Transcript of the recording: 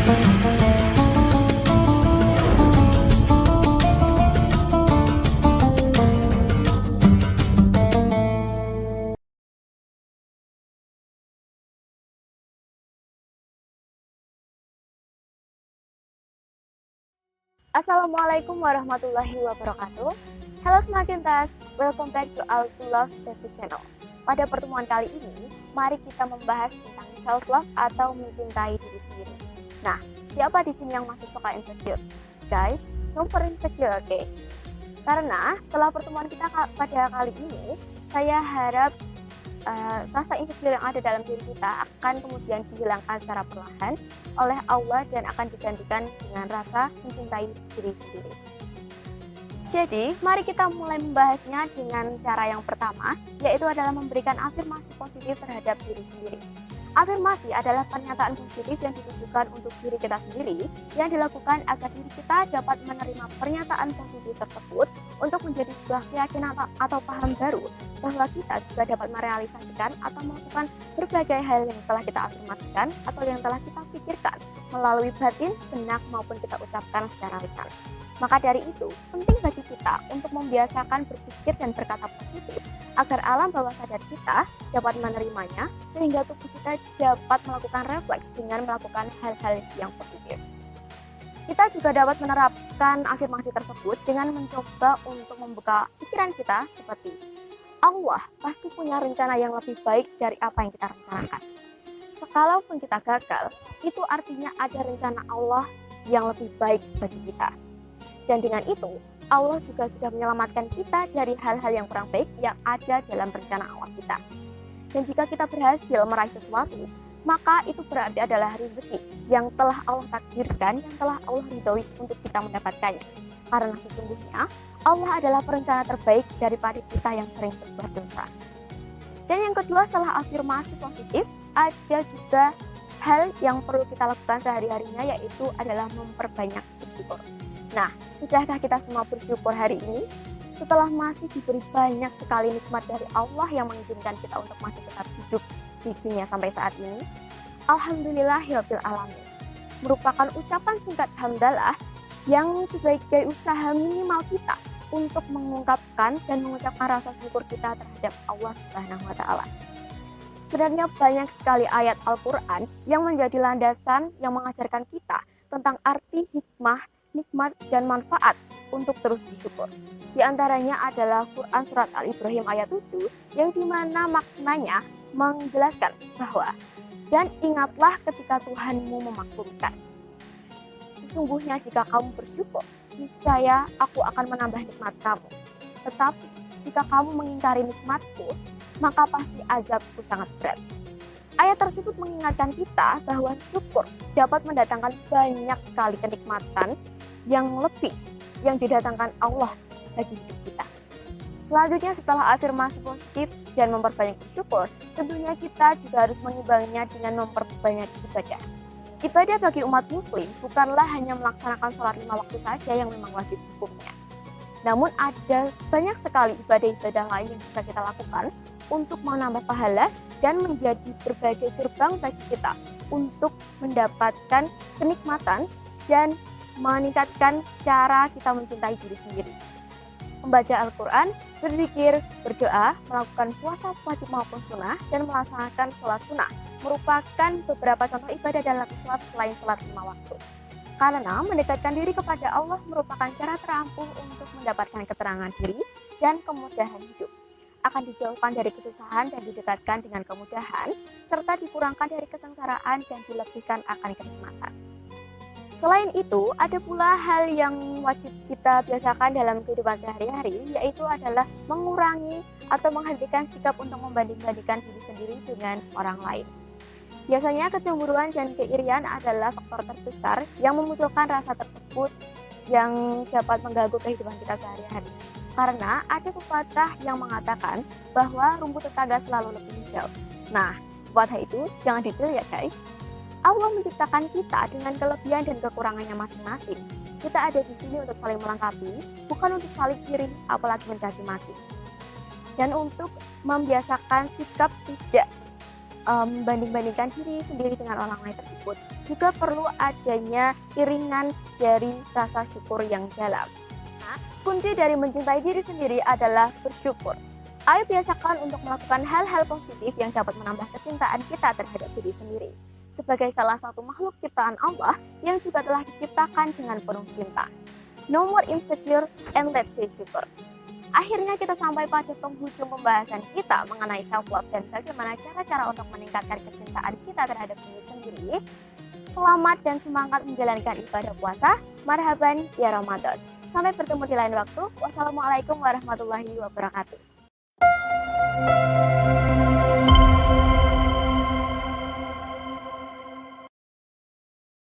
Assalamualaikum warahmatullahi wabarakatuh. Hello Smartintas, welcome back to our To Love TV channel. Pada pertemuan kali ini, mari kita membahas tentang self-love atau mencintai diri sendiri. Nah, siapa di sini yang masih suka insecure? Guys, don't for insecure, oke? Karena setelah pertemuan kita pada kali ini, saya harap rasa insecure yang ada dalam diri kita akan kemudian dihilangkan secara perlahan oleh Allah dan akan digantikan dengan rasa mencintai diri sendiri. Jadi, mari kita mulai membahasnya dengan cara yang pertama, yaitu adalah memberikan afirmasi positif terhadap diri sendiri. Afirmasi adalah pernyataan positif yang ditujukan untuk diri kita sendiri yang dilakukan agar diri kita dapat menerima pernyataan positif tersebut untuk menjadi sebuah keyakinan atau paham baru bahwa kita juga dapat merealisasikan atau melakukan berbagai hal yang telah kita afirmasikan atau yang telah kita pikirkan melalui batin, benak maupun kita ucapkan secara lisan. Maka dari itu, penting bagi kita untuk membiasakan berpikir dan berkata positif agar alam bawah sadar kita dapat menerimanya sehingga tubuh kita dapat melakukan refleks dengan melakukan hal-hal yang positif. Kita juga dapat menerapkan afirmasi tersebut dengan mencoba untuk membuka pikiran kita seperti Allah pasti punya rencana yang lebih baik dari apa yang kita rencanakan. Sekalaupun kita gagal, itu artinya ada rencana Allah yang lebih baik bagi kita. Dan dengan itu, Allah juga sudah menyelamatkan kita dari hal-hal yang kurang baik yang ada dalam rencana Allah kita. Dan jika kita berhasil meraih sesuatu, maka itu berarti adalah rezeki yang telah Allah takdirkan, yang telah Allah ridhoi untuk kita mendapatkannya. Karena sesungguhnya Allah adalah perencana terbaik daripada kita yang sering berbuat dosa. Dan yang kedua, setelah afirmasi positif, ada juga hal yang perlu kita lakukan sehari-harinya, yaitu adalah memperbanyak bersyukur. Nah, sudahkah kita semua bersyukur hari ini? Setelah masih diberi banyak sekali nikmat dari Allah yang mengizinkan kita untuk masih tetap hidup di dunia sampai saat ini, Alhamdulillahirabbil alamin merupakan ucapan singkat hamdalah yang sebagai usaha minimal kita untuk mengungkapkan dan mengucapkan rasa syukur kita terhadap Allah Subhanahu wa Ta'ala. Sebenarnya banyak sekali ayat Al-Quran yang menjadi landasan yang mengajarkan kita tentang arti hikmah, nikmat, dan manfaat untuk terus bersyukur. Di antaranya adalah Quran Surat Al-Ibrahim ayat 7 yang dimana maknanya menjelaskan bahwa dan ingatlah ketika Tuhanmu memaklumkan. Sesungguhnya jika kamu bersyukur, niscaya aku akan menambah nikmat kamu. Tetapi jika kamu mengingkari nikmatku, maka pasti azabku sangat berat. Ayat tersebut mengingatkan kita bahwa syukur dapat mendatangkan banyak sekali kenikmatan yang lebih yang didatangkan Allah bagi hidup kita. Selanjutnya, setelah afirmasi positif dan memperbanyak bersyukur, tentunya kita juga harus mengimbanginya dengan memperbanyak ibadah. Ibadah bagi umat muslim bukanlah hanya melaksanakan sholat 5 waktu saja yang memang wajib hukumnya. Namun ada banyak sekali ibadah-ibadah lain yang bisa kita lakukan untuk menambah pahala dan menjadi berbagai gerbang bagi kita untuk mendapatkan kenikmatan dan meningkatkan cara kita mencintai diri sendiri. Membaca Al-Quran, berzikir, berdoa, melakukan puasa wajib maupun sunnah, dan melaksanakan sholat sunnah merupakan beberapa contoh ibadah dalam Islam selain sholat 5 waktu. Karena mendekatkan diri kepada Allah merupakan cara terampuh untuk mendapatkan keterangan diri dan kemudahan hidup. Akan dijauhkan dari kesusahan dan didekatkan dengan kemudahan, serta dikurangkan dari kesengsaraan dan dilebihkan akan kenikmatan. Selain itu, ada pula hal yang wajib kita biasakan dalam kehidupan sehari-hari, yaitu adalah mengurangi atau menghentikan sikap untuk membanding-bandingkan diri sendiri dengan orang lain. Biasanya kecemburuan dan keirian adalah faktor terbesar yang memunculkan rasa tersebut yang dapat mengganggu kehidupan kita sehari-hari. Karena ada pepatah yang mengatakan bahwa rumput tetangga selalu lebih hijau. Nah, pepatah itu jangan ditiru ya guys. Allah menciptakan kita dengan kelebihan dan kekurangannya masing-masing. Kita ada di sini untuk saling melengkapi, bukan untuk saling iri, apalagi mencaci maki. Dan untuk membiasakan sikap tidak membanding-bandingkan diri sendiri dengan orang lain tersebut, juga perlu adanya iringan dari rasa syukur yang dalam. Nah, kunci dari mencintai diri sendiri adalah bersyukur. Ayo biasakan untuk melakukan hal-hal positif yang dapat menambah kecintaan kita terhadap diri sendiri. Sebagai salah satu makhluk ciptaan Allah yang juga telah diciptakan dengan penuh cinta. No more insecure and let's say syukur. Akhirnya kita sampai pada penghujung pembahasan kita mengenai self-love dan bagaimana cara-cara untuk meningkatkan kecintaan kita terhadap diri sendiri. Selamat dan semangat menjalankan ibadah puasa. Marhaban ya Ramadan. Sampai bertemu di lain waktu. Wassalamualaikum warahmatullahi wabarakatuh.